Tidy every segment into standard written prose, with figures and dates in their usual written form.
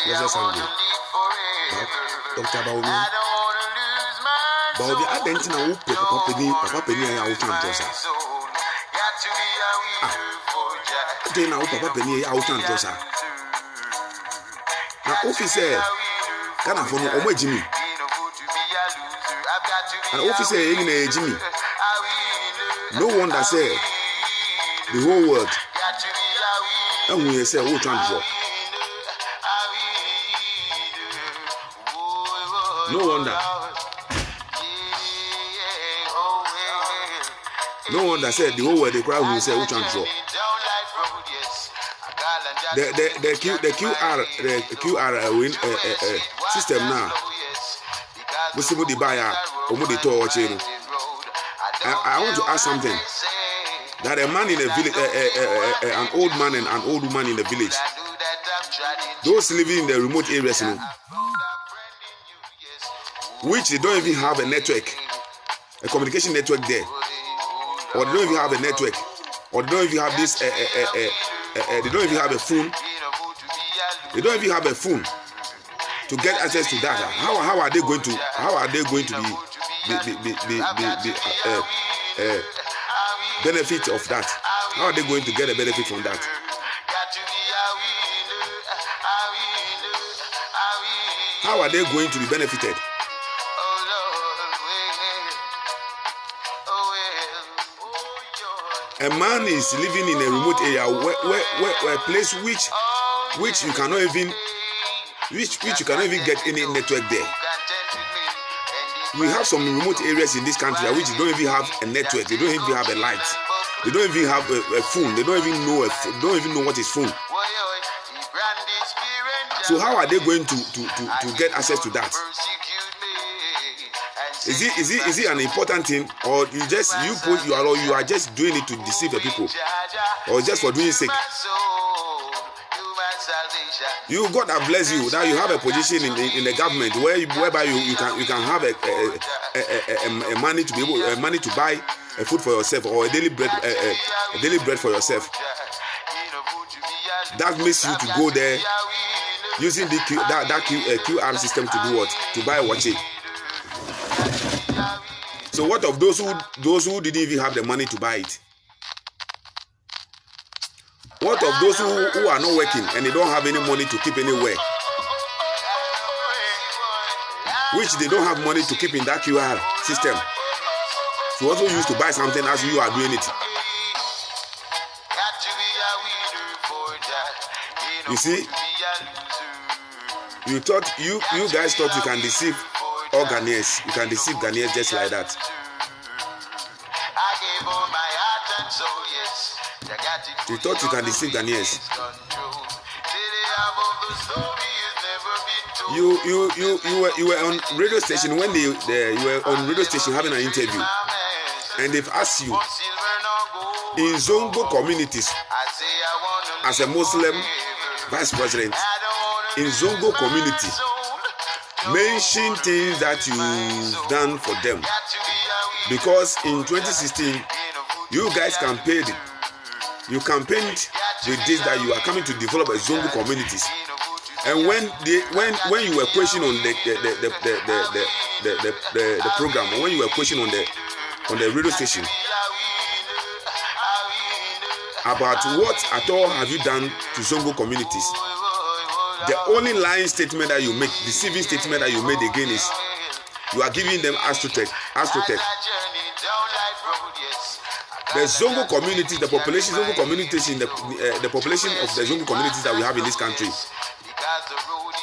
Blessed Sunday. Dr. Baomi. Baomi, I didn't know Papa Penny, I out on Josa. Then now Papa Penny out on Josa. Now, officer, can I phone Omo Jimmy? An officer in a Jimmy. No wonder say the whole world. And we say, oh, transfer. No wonder. No wonder said the whole world the crowd will say which one draw. The QR win system now. We see what the buyer or what the tour chain. I want to ask something. That a man in a village, an old man and an old woman in the village, those living in the remote areas, you know, which they don't even have a network, a communication network there, or they don't even have a network, or they don't even have this, they don't even have a phone. They don't even have a phone to get access to data. How are they going to? How are they going to be benefit of that? How are they going to get a benefit from that? How are they going to be benefited? A man is living in a remote area where a place which you cannot even which you cannot even get any network there. We have some remote areas in this country which don't even have a network. They don't even have a light. They don't even have a phone. They don't even know what is phone. So how are they going to get access to that? Is it an important thing, or you are just doing it to deceive the people, or just for doing sake? You, God have blessed you that you have a position in the government whereby you can have a money to be able money to buy a food for yourself, or a daily bread for yourself. That makes you to go there using the QR system to do what? To buy watch. So what of those who didn't even have the money to buy it? What of those who are not working and they don't have any money to keep anywhere? Which they don't have money to keep in that QR system. So also use to buy something as you are doing it. You see, you guys thought you can deceive all Ghanaians. You can deceive Ghanaians just like that. You thought you can deceive Ghanaians. You were on radio station when you were on radio station having an interview, and they've asked you in Zongo communities as a Muslim vice president in Zongo community, mention things that you've done for them, because in 2016 you guys campaigned. You campaigned with this that you are coming to develop a Zongo communities, and when you were questioned on the program, or when you were questioned on the radio station about what at all have you done to Zongo communities, the only lying statement that you make, deceiving statement that you made again is you are giving them Astrotech. The Zongo community, the population Zongo communities in the population of the Zongo communities that we have in this country,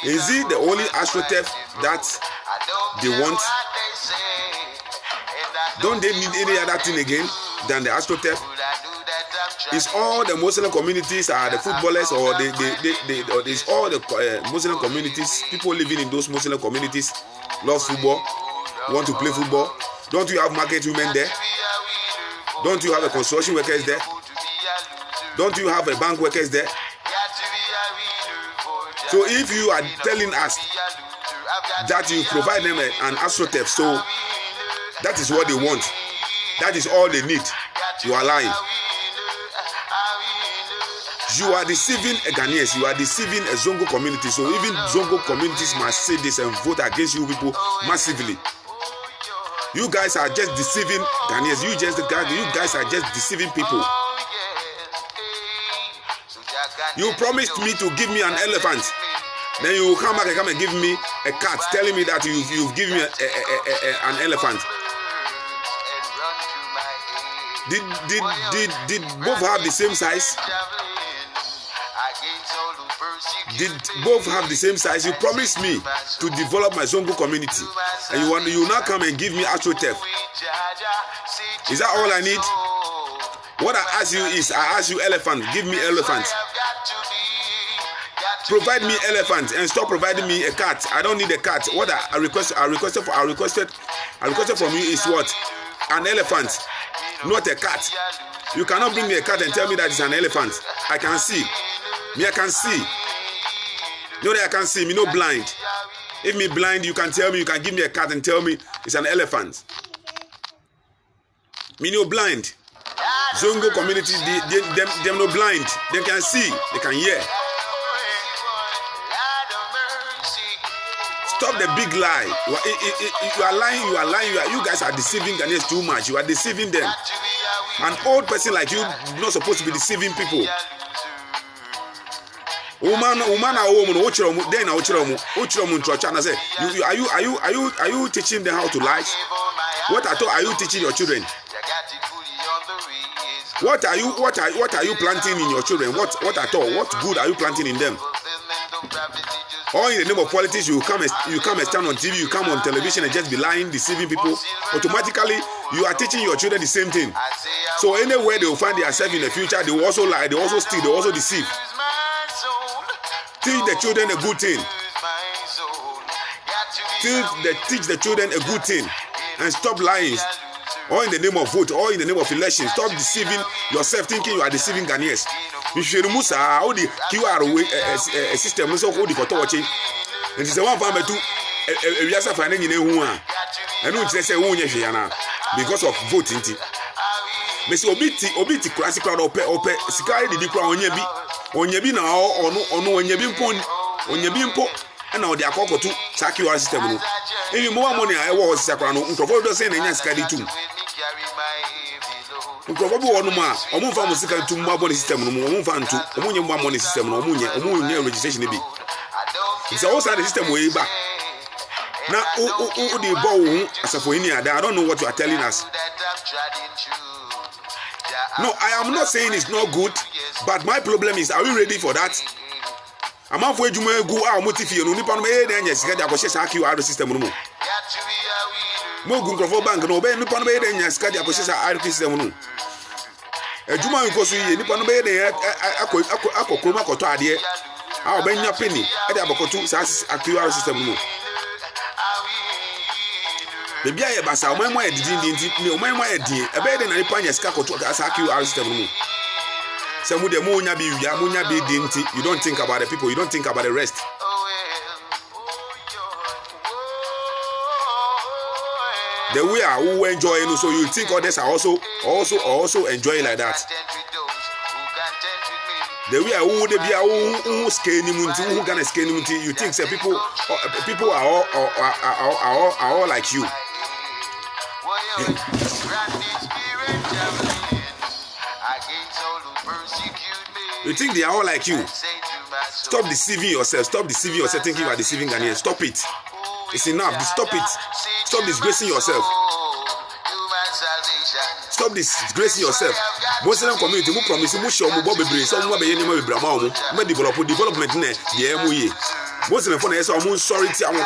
is it the only Astrotech that they want? Don't they need any other thing again than the Astrotech? Is all the Muslim communities are the footballers, or is all the Muslim communities, people living in those Muslim communities love football, want to play football? Don't you have market women there? Don't you have a construction workers there? Don't you have a bank workers there? So if you are telling us that you provide them an Astrotech, so that is what they want, that is all they need, you are lying. You are deceiving Ghanaians. You are deceiving a Zongo community. So even Zongo communities must say this and vote against you people massively. You guys are just deceiving Ghanaians. You guys are just deceiving people. You promised me to give me an elephant. Then you come back and give me a cat, telling me that you've given me an elephant. Did both have the same size? Did both have the same size? You promised me to develop my Zongo community, and you now come and give me AstroTurf. Is that all I need? What I ask you is, I ask you elephant. Give me elephant. Provide me elephant and stop providing me a cat. I don't need a cat. What I requested from you is what? An elephant, not a cat. You cannot bring me a cat and tell me that it's an elephant. I can see. Me, I can see. No, that I can see. Me, no blind. If me blind, you can tell me. You can give me a cat and tell me it's an elephant. Me, no blind. Zongo community, them no blind. They can see. They can hear. Stop the big lie. You are lying. You guys are deceiving Ghanaians too much. You are deceiving them. An old person like you not supposed to be deceiving people. Woman, then are you teaching them how to lie? What are you teaching your children? What are you planting in your children? What at all? What good are you planting in them? Or in the name of politics, you come and stand on TV, you come on television and just be lying, deceiving people. Automatically, you are teaching your children the same thing. So anywhere they will find themselves in the future, they will also lie, they will also steal, they will also deceive. Teach the children a good thing. Teach the children a good thing and stop lying. Or in the name of vote, or in the name of election, stop deceiving yourself, thinking you are deceiving Ghanaians. You should remove all the QR system. So all the photo watching. And it's the one family too. We are finding in a one. And we say because of voting. Mesi obiti classic crowd ope sikari di kwa onyebi na onu onyebi mpo na odi akokotu saki wa system no. Ebi mo money a ewo sikara no ntofo do say na nya sikari tum. Ntofo bi wonu ma omo fa mo sikari tum mo abone system no mo fa ntu omo nye mo money system no omo nye registration e bi. It's also the system way back. Now the bow asafo ini ada. I don't know what you are telling us. No, I am not saying it's not good, but my problem is, are we ready for that? I'm not for you to go out motivate no nipa no me dey anya sika dey akose sa QR system no mo. Mo gun crofo bank no be nipa no be dey anya sika dey akose sa QR system no. Ejuma nko so yi nipa no be dey akokroma koto ade. A obenya penny e dey abakoto sa QR system no. Baby aye basa omanmo e didi ni omanmo e di e be dey na nipa anya sika koto sa QR system no. You don't think about the people, you don't think about the rest. The way I will enjoy it, so you think others are also enjoying like that. The way I would be who scanning who gonna scan you think say people are all like you. You think they are all like you? Stop deceiving yourself. Stop deceiving yourself thinking you are deceiving Ghanaians. Stop it. It's enough. Stop it. Stop disgracing yourself. Stop disgracing yourself. Muslim community, who promise you show mu bobe bre, so mu be yeni ma bra ma omo, ma development na ye mu ye. Muslim for na say omo sorry ti awon.